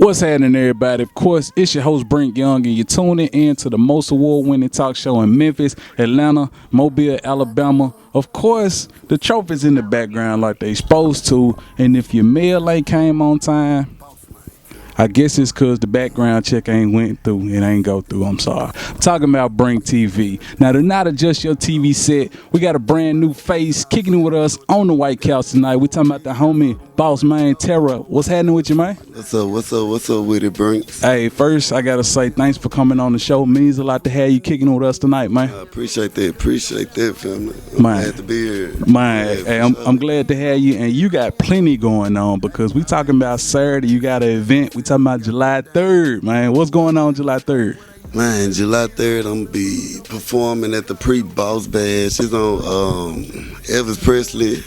What's happening, everybody? Of course, it's your host, Brink Young, and you're tuning in to the most award-winning talk show in Memphis, Atlanta, Mobile, Alabama. Of course, the trophy's in the background like they supposed to, and if your mail ain't came on time, I guess it's because the background check ain't went through. It ain't go through. I'm sorry. I'm talking about BrinkTV. Now, to not adjust your TV set, we got a brand new face kicking it with us on the White Couch tonight. We talking about the homie Bossmane, Terra. What's happening with you, man? What's up with it, Brink? Hey, first, I got to say thanks for coming on the show. It means a lot to have you kicking it with us tonight, man. I appreciate that, family. I'm glad to be here. Man, hey, I'm glad to have you, and you got plenty going on because we talking about Saturday. You got an event. We talking about July 3rd, man. What's going on July 3rd? Man, July 3rd, I'm going to be performing at the Boss Bash. It's on Elvis Presley.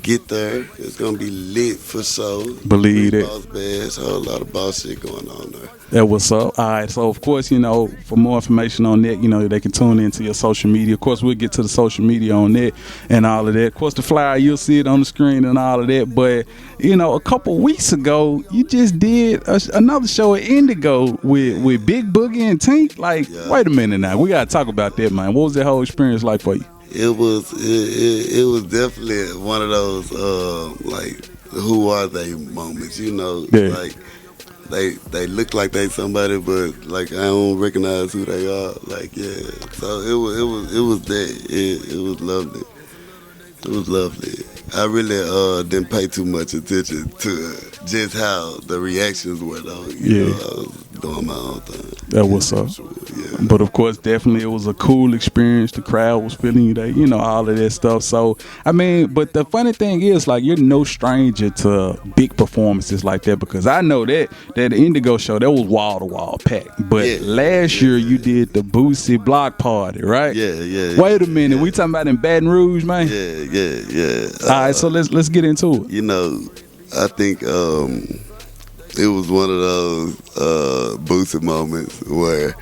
Get there. It's going to be lit for sure. Believe it. Boss Bash, a whole lot of boss shit going on there. That what's up. All right, so of course, for more information on that, they can tune into your social media. Of course, we'll get to the social media on that and all of that. Of course, the flyer, you'll see it on the screen and all of that. But, a couple weeks ago, you just did another show at Indigo with Big Boogie and Tink. Wait a minute now. We got to talk about that, man. What was that whole experience like for you? It was definitely one of those who are they moments, Yeah. like they look like they somebody, but I don't recognize who they are. So it was that. It was lovely. It was lovely. I really didn't pay too much attention to just how the reactions were, though. I was doing my own thing. That was up. Yeah. But of course, definitely it was a cool experience. The crowd was feeling you there, all of that stuff. So, but the funny thing is, you're no stranger to big performances like that because I know that Indigo show, that was wall-to-wall packed. But last year you did the Boosie Block Party, right? Yeah. Wait a minute. We talking about in Baton Rouge, man? Yeah. All right, so let's get into it. I think it was one of those Boosie moments where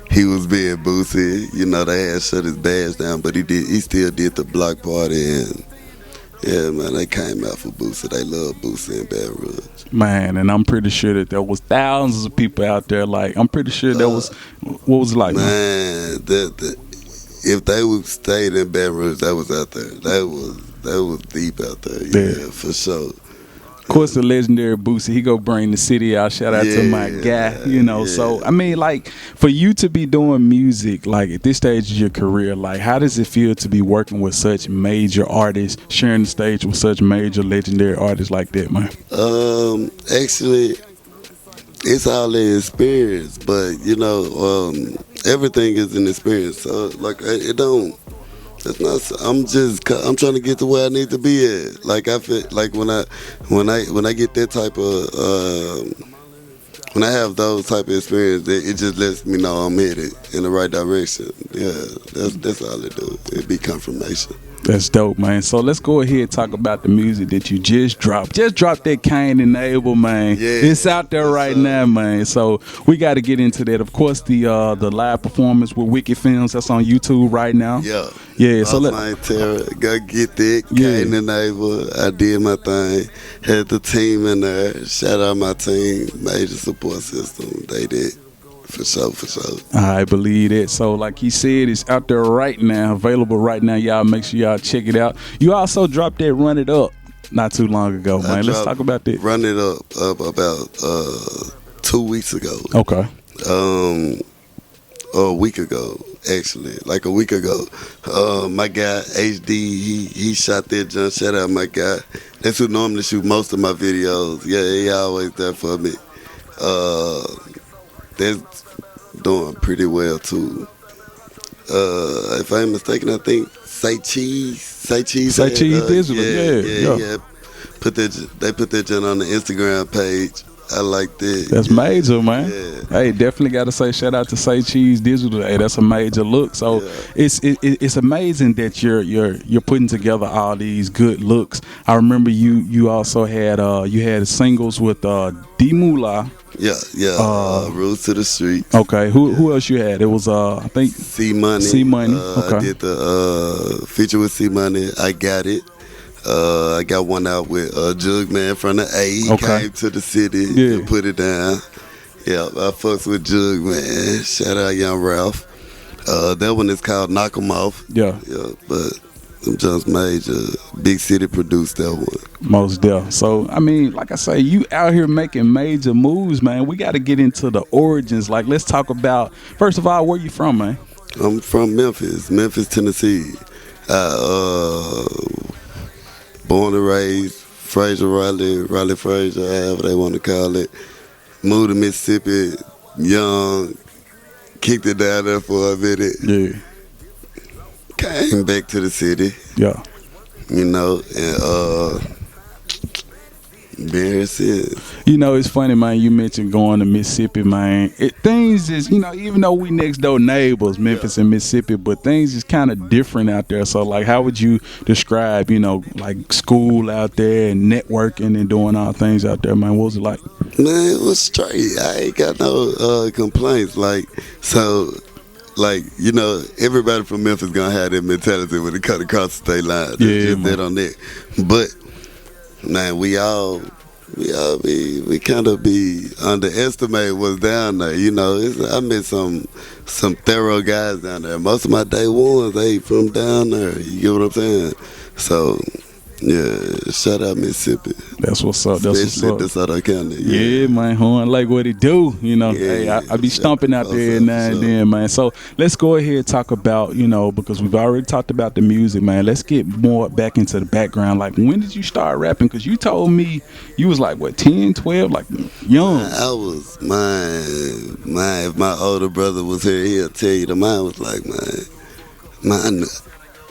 he was being Boosie. They had shut his badge down, but he still did the block party, and yeah, man, they came out for Boosie. They love Boosie in Baton Rouge. Man, and I'm pretty sure that there was thousands of people out there. I'm pretty sure there was. What was it like? Man, if they would stayed in Baton Rouge, that was out there. That was deep out there. Yeah, for sure. Of course, the legendary Boosie, he go bring the city out. Shout out to my guy, So, for you to be doing music, at this stage of your career, how does it feel to be working with such major artists, sharing the stage with such major legendary artists like that, man? Actually, it's all an experience, but, everything is an experience. So, it don't. It's not. I'm trying to get to where I need to be at. I feel like when I get that type of when I have those type of experience, it just lets me know I'm headed in the right direction. Yeah, that's all it do. It be confirmation. That's dope, man. So let's go ahead and talk about the music that you just dropped. Just dropped that Cain and Abel, man. Yeah, it's out there right now, man. So we got to get into that. Of course, the live performance with Wicked Films, that's on YouTube right now. Yeah. So Terra, go get that. Cain and Abel. I did my thing. Had the team in there. Shout out my team. Major support system. They did. For sure. I believe it. So like he said, it's out there right now, available right now. Y'all make sure y'all check it out. You also dropped that Run It Up not too long ago, man. Let's talk about that. Run It Up about 2 weeks ago. Okay. A week ago, actually. Like a week ago. My guy, HD, he shot that jump. Shout out my guy. That's who normally shoot most of my videos. Yeah, he always there for me. That's doing pretty well too. If I'm mistaken, I think Say Cheese Digital. Yeah. They put that joint on the Instagram page. I like that. That's major, man. Yeah. Hey, definitely got to say shout out to Say Cheese Digital. Hey, that's a major look. So it's amazing that you're putting together all these good looks. I remember you also had singles with D Moolah. Yeah. Rules to the Street. Okay. Who else you had? It was I think C Money. Okay. I did the feature with C Money. I Got It. I got one out with Jug Man from the A. He Okay. came to the city Yeah. and put it down. Yeah, I fucks with Jug Man. Shout out Young Ralph. That one is called Knock 'Em Off. Yeah. Yeah, but them just major. Big City produced that one. Most deaf. So I mean, like I say, you out here making major moves, man. We got to get into the origins. Like, let's talk about, first of all, where you from, man? I'm from Memphis, Tennessee. Born and raised, Fraser Raleigh Fraser, however they want to call it. Moved to Mississippi, young, kicked it down there for a minute. Yeah. Came back to the city, Yeah. you know, and been here since. You know, it's funny, man. You mentioned going to Mississippi, man. Things is, you know, even though we next door neighbors, Memphis and Mississippi, but things is kind of different out there. So, like, how would you describe, you know, like school out there and networking and doing all things out there, man? What was it like? Man, it was straight. I ain't got no complaints. Like, so, like, you know, everybody from Memphis gonna have that mentality when they cut across the state line. That's Yeah, just man. that on that. But man, we kind of be underestimate what's down there. You know, I met some thorough guys down there. Most of my day ones, they from down there. You get what I'm saying? So, yeah, shout out Mississippi. That's what's up. That's Especially what's up. DeSoto County. Yeah, man, Horn like what it do, you know. Yeah, Hey, I be yeah, stomping out there for now and sure. then, man. So let's go ahead and talk about, you know, because we've already talked about the music, man. Let's get more back into the background. Like, when did you start rapping? Because you told me you was like, what, 10, 12, like young. I was mine. If my older brother was here, he'll tell you the mine was like, man,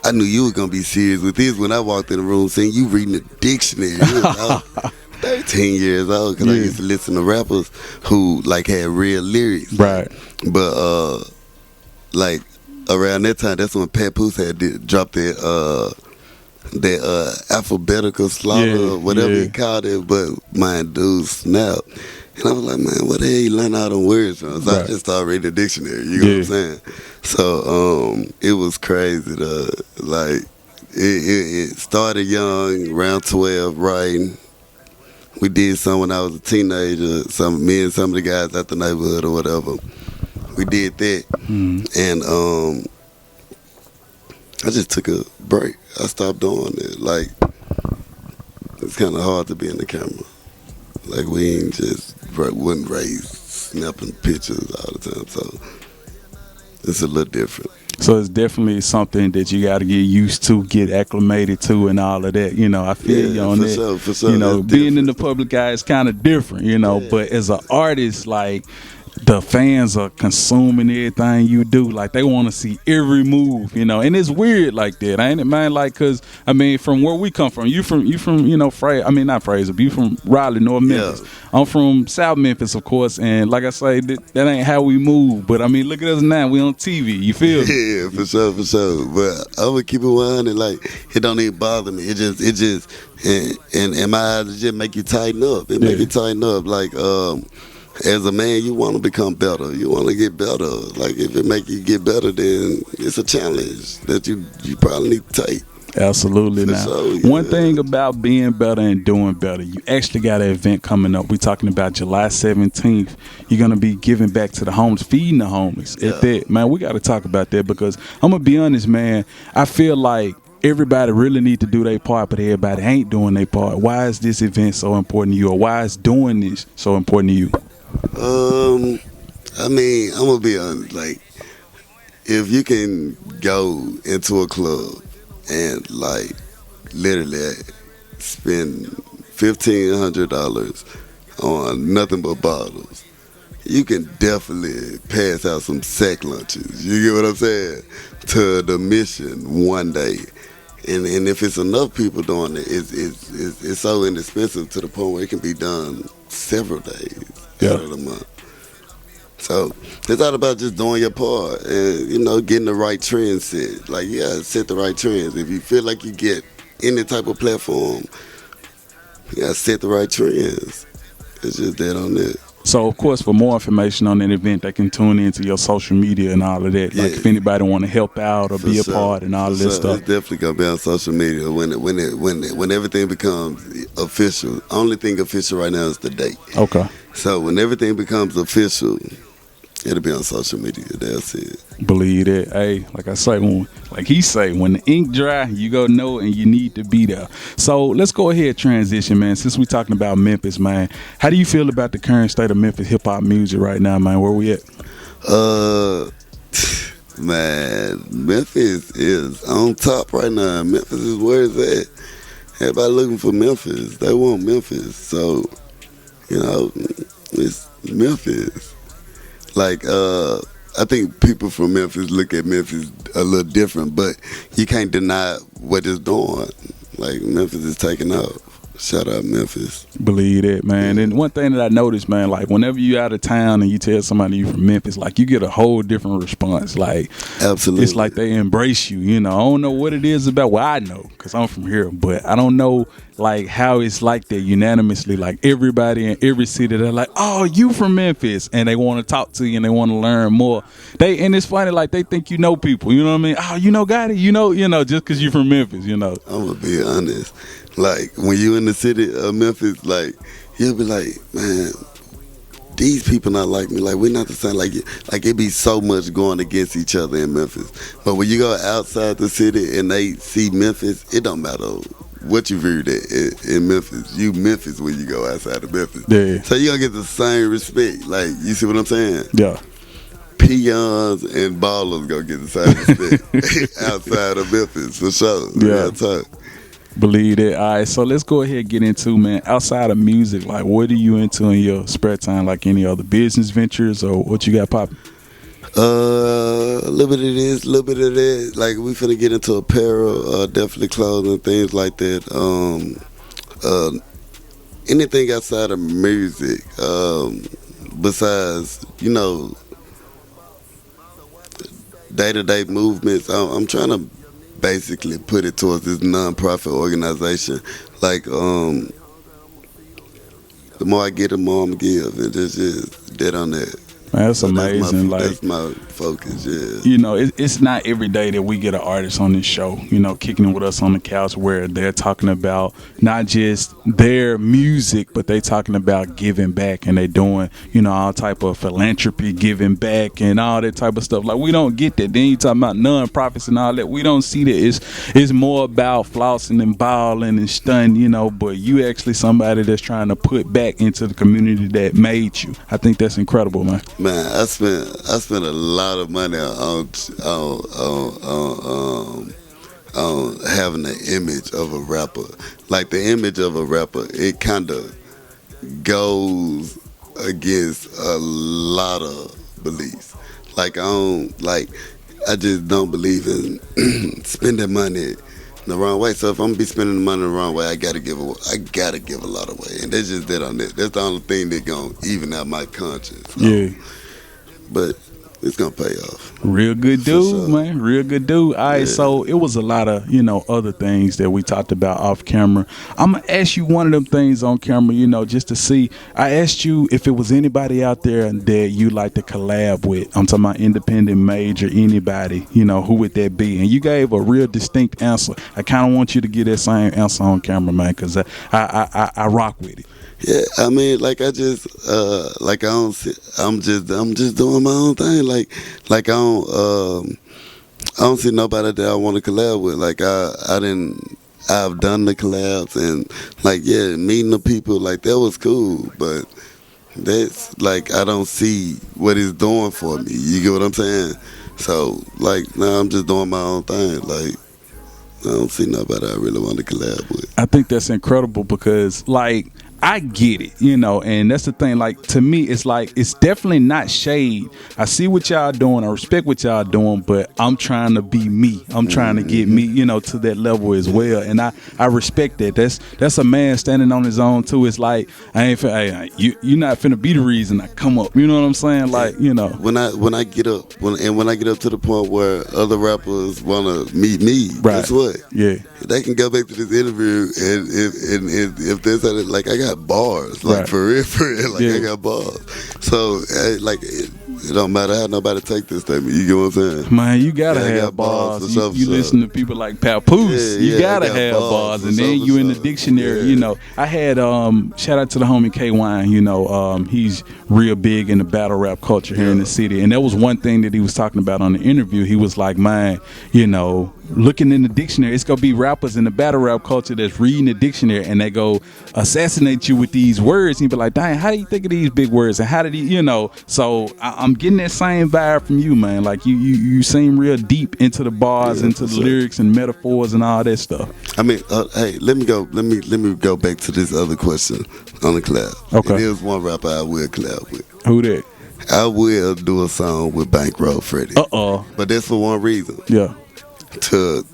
I knew you were gonna be serious with this when I walked in the room saying you reading the dictionary. You was 13 years old because I Yeah. used to listen to rappers who like had real lyrics. Right. But like around that time, that's when Pat Poose had dropped that alphabetical slaughter Yeah, or whatever yeah. he called it. But my dude snapped. And I was like, man, what the hell you learn all them words from? So I Right. just started reading the dictionary. You know what I'm saying? So it was crazy. Like it started young, around 12, writing. We did some when I was a teenager. Me and some of the guys at the neighborhood or whatever. We did that, and I just took a break. I stopped doing it. Like it's kind of hard to be in the camera. Like we ain't just wasn't raised snapping pictures all the time, so it's a little different. So it's definitely something that you got to get used to, get acclimated to, and all of that. You know, I feel you on for that. sure, for sure. You know, That's being in different. the public eye is kind of different. You know, Yeah. but as an artist, like, the fans are consuming everything you do. Like, they want to see every move, you know. And it's weird like that, ain't it, man? Like, cause I mean, from where we come from, you from you know, not Fraser, but you from Raleigh, North Memphis. I'm from South Memphis, of course, and like I say, that ain't how we move. But I mean, look at us now. We on TV. You feel me? Yeah, for sure. But I'm gonna keep it 100. Like it don't even bother me. It just, and my eyes, it just make you tighten up. It make you tighten up. Like as a man, you want to become better. You want to get better. Like if it make you get better, then it's a challenge that you probably need to take. Absolutely. For Now, sure, yeah. one thing about being better and doing better, you actually got an event coming up. We're talking about July 17th. You're going to be giving back to the homeless, feeding the homeless. At that, man, we got to talk about that because I'm going to be honest, man. I feel like everybody really need to do their part, but everybody ain't doing their part. Why is this event so important to you, or why is doing this so important to you? I mean, I'm gonna be honest. Like, if you can go into a club and like literally spend $1,500 on nothing but bottles, you can definitely pass out some sack lunches. You get what I'm saying? To the mission one day. And if it's enough people doing it, it's so inexpensive to the point where it can be done several days out of the month. So it's all about just doing your part and, you know, getting the right trend set. Like, you gotta set the right trends. If you feel like you get any type of platform, you gotta set the right trends. It's just that on it. So, of course, for more information on that event, they can tune into your social media and all of that. Like, if anybody want to help out or be a part and all of this stuff. It's definitely gonna be on social media when everything becomes official. Only thing official right now is the date. Okay. So when everything becomes official, it'll be on social media. That's it. Believe it. Hey, like I say, like he say, when the ink dry, you go know and you need to be there. So let's go ahead and transition, man. Since we talking about Memphis, man, how do you feel about the current state of Memphis hip hop music right now, man? Where we at? Man, Memphis is on top right now. Memphis is where it's at. Everybody looking for Memphis. They want Memphis. So, it's Memphis. Like, I think people from Memphis look at Memphis a little different, but you can't deny what it's doing. Like, Memphis is taking off. Shout out Memphis. Believe it, man. And one thing that I noticed, man, like whenever you out of town and you tell somebody you from Memphis, like you get a whole different response. Like, absolutely, it's like they embrace you. I don't know what it is about. Well, I know because I'm from here, but I don't know like how it's like that unanimously. Like everybody in every city, they're like, "Oh, you from Memphis," and they want to talk to you and they want to learn more. And it's funny, like they think you know people. You know what I mean? Oh, got it. Just because you from Memphis. I'm gonna be honest. Like, when you in the city of Memphis, like, you'll be like, man, these people not like me. Like, we're not the same. Like it be so much going against each other in Memphis. But when you go outside the city and they see Memphis, it don't matter what you viewed in Memphis. You Memphis when you go outside of Memphis. Yeah. So you gonna get the same respect. Like, you see what I'm saying? Yeah. Peons and ballers gonna get the same respect outside of Memphis, for sure. Yeah. Believe it. All right, so let's go ahead and get into, man, outside of music, like what are you into in your spare time, like any other business ventures or what you got popping? A little bit of this, a little bit of that. Like, we finna get into apparel, definitely clothing, things like that. Anything outside of music, besides, day-to-day movements, I'm trying to basically put it towards this non-profit organization. Like, the more I get, the more I'm give, and just dead on that. Man, that's amazing. That's my focus, yeah. It's not every day that we get an artist on this show, kicking it with us on the couch where they're talking about not just their music, but they talking about giving back, and they doing, all type of philanthropy, giving back and all that type of stuff. Like, we don't get that. Then you talking about non-profits and all that. We don't see that. It's more about flossing and balling and stunning, but you actually somebody that's trying to put back into the community that made you. I think that's incredible, man. Man, I spent a lot of money on having the image of a rapper. Like, the image of a rapper, it kind of goes against a lot of beliefs. Like, I just don't believe in spending money the wrong way. So if I'm gonna be spending the money the wrong way, I gotta give a lot away, and that's just that on that. That's the only thing that gonna even out my conscience. Yeah, but it's gonna pay off. Real good dude, sure. Man. Real good dude. All right, so it was a lot of other things that we talked about off camera. I'm gonna ask you one of them things on camera, just to see. I asked you if it was anybody out there that you like to collab with. I'm talking about independent, major, anybody. Who would that be? And you gave a real distinct answer. I kind of want you to get that same answer on camera, man, because I rock with it. Yeah, I mean, like, I just like, I don't see, I'm just doing my own thing. Like I don't see nobody that I want to collab with. Like, I've done the collabs, and like, yeah, meeting the people, like, that was cool, but that's like, I don't see what it's doing for me. You get what I'm saying? So, like, now I'm just doing my own thing. Like, I don't see nobody I really want to collab with. I think that's incredible because, like, I get it, and that's the thing. Like, to me, it's like, it's definitely not shade. I see what y'all doing. I respect what y'all doing, but I'm trying to be me. I'm trying to get me, to that level as well. And I respect that. That's a man standing on his own too. It's like, you're not finna be the reason I come up. You know what I'm saying? Like, When I get up to the point where other rappers wanna meet me, right. Guess what? Yeah. They can go back to this interview, and if there's like, I got got bars, like Right. for real, like Yeah. I got bars. So like it don't matter how nobody take this statement. You get what I'm saying? Man, you gotta Yeah, I have got bars bars. for You, sure, you for listen sure. to people like Papoose. Yeah, You yeah, I gotta got have bars bars, for and sure, then for you in the sure. dictionary. Yeah. You know, I had shout out to the homie K-Wine. You know, he's real big in the battle rap culture here in the city, and that was one thing that he was talking about on the interview. He was like, man, you know, looking in the dictionary, it's gonna be rappers in the battle rap culture that's reading the dictionary and they go assassinate you with these words. And you be like, dang, how do you think of these big words? And how did he, you know? So I'm getting that same vibe from you, man. Like you seem real deep into the bars, into the lyrics and metaphors and all that stuff. I mean, hey, let me go back to this other question on the collab. Okay. There's one rapper I will collab with. Who that? I will do a song with Bankroll Freddie. But that's for one reason. Yeah. To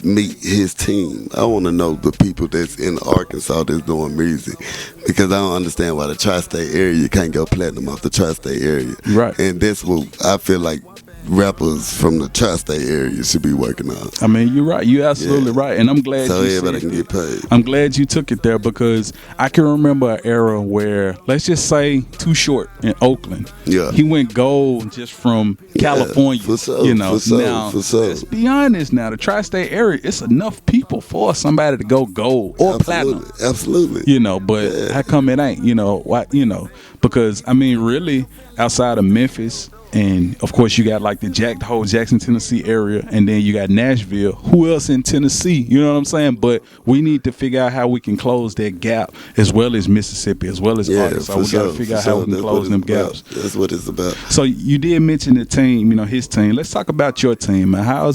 meet his team. I want to know the people that's in Arkansas that's doing music, because I don't understand why the tri-state area can't go platinum off the tri-state area. Right. And that's what I feel like rappers from the tri-state area should be working on. I mean, you're right. You're absolutely right. And I'm glad So you everybody said can get that. paid. I'm glad you took it there, because I can remember an era where, let's just say, Too Short in Oakland. Yeah. He went gold just from California. for sure, You know, for sure, now, for sure. let's be honest now, the tri-state area, it's enough people for somebody to go gold or platinum. Absolutely. You know, but how come it ain't? You know, why? You know, because I mean, really, outside of Memphis, and of course you got like the whole Jackson, Tennessee area, and then you got Nashville. Who else in Tennessee? You know what I'm saying? But we need to figure out how we can close that gap, as well as Mississippi, as well as Arkansas. for We got sure, to figure out for how sure. we can That's close what them it's about. gaps. That's what it's about. So you did mention the team, you know, his team. Let's talk about your team, man. How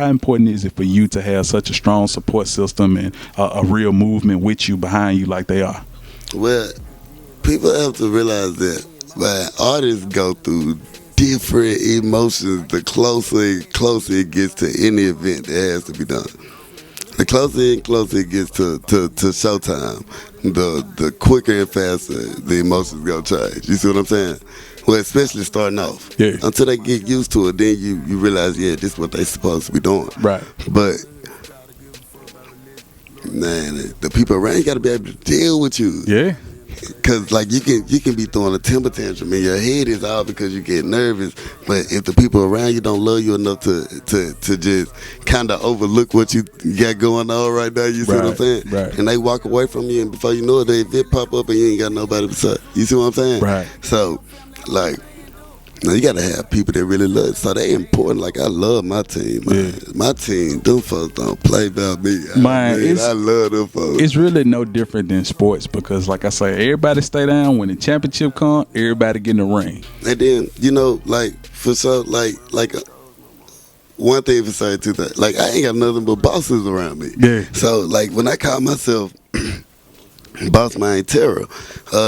important is it for you to have such a strong support system and a real movement with you, behind you, like they are? Well, people have to realize that, man, artists go through different emotions the closer it gets to any event that has to be done. The closer and closer it gets to showtime, the quicker and faster the emotions gonna change. You see what I'm saying? Well, especially starting off. Yeah. Until they get used to it, then you realize, yeah, this is what they supposed to be doing. Right. But man, the people around you gotta be able to deal with you. Yeah. Cause like you can be throwing a temper tantrum and your head is out because you get nervous, but if the people around you don't love you enough to just kind of overlook what you got going on right now, you see what I'm saying? Right. And they walk away from you, and before you know it, the event pop up and you ain't got nobody beside. You see what I'm saying? Right. So, like, now you gotta have people that really love it. So they important. Like, I love my team, man. Yeah. My team, them folks don't play about me. Man, I love them folks. It's really no different than sports, because like I say, everybody stay down when the championship come, everybody get in the ring. And then, you know, like, for sure, like one thing for certain, two things. Like, I ain't got nothing but bosses around me. Yeah. So, like, when I call myself Bossmane Terra,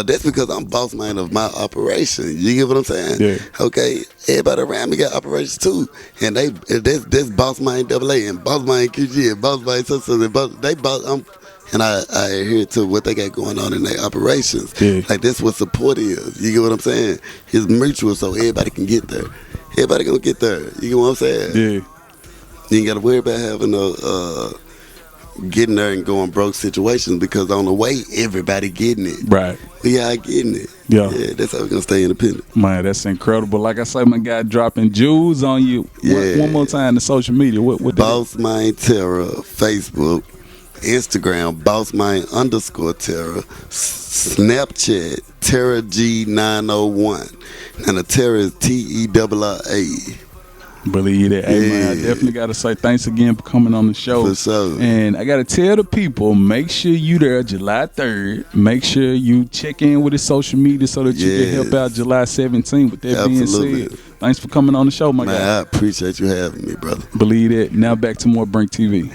that's because I'm Bossmane of my operation. You get what I'm saying? Yeah. Okay. Everybody around me got operations too, and that's Bossmane AA and Bossmane QG and Bossmane so and and I adhere to what they got going on in their operations. Yeah. Like, that's what support is. You get what I'm saying? It's mutual, so everybody can get there. Everybody gonna get there. You get what I'm saying? Yeah. You ain't gotta worry about having getting there and going broke situations, because on the way everybody getting it. Right. We all getting it. Yeah. That's how we're gonna stay independent. Man, that's incredible. Like I say, my guy dropping jewels on you. Yeah. One more time, the social media. What Bossmane Terra, Facebook, Instagram, Bossmane_Terra, Snapchat, Terra G901, and the Terra is TERRA. Believe that. Hey, man, I Yeah. definitely got to say thanks again for coming on the show. For sure. And I got to tell the people, make sure you there July 3rd. Make sure you check in with his social media so that you can help out July 17th. With that being said, thanks for coming on the show, my Man, guy. I appreciate you having me, brother. Believe that. Now back to more Brink TV.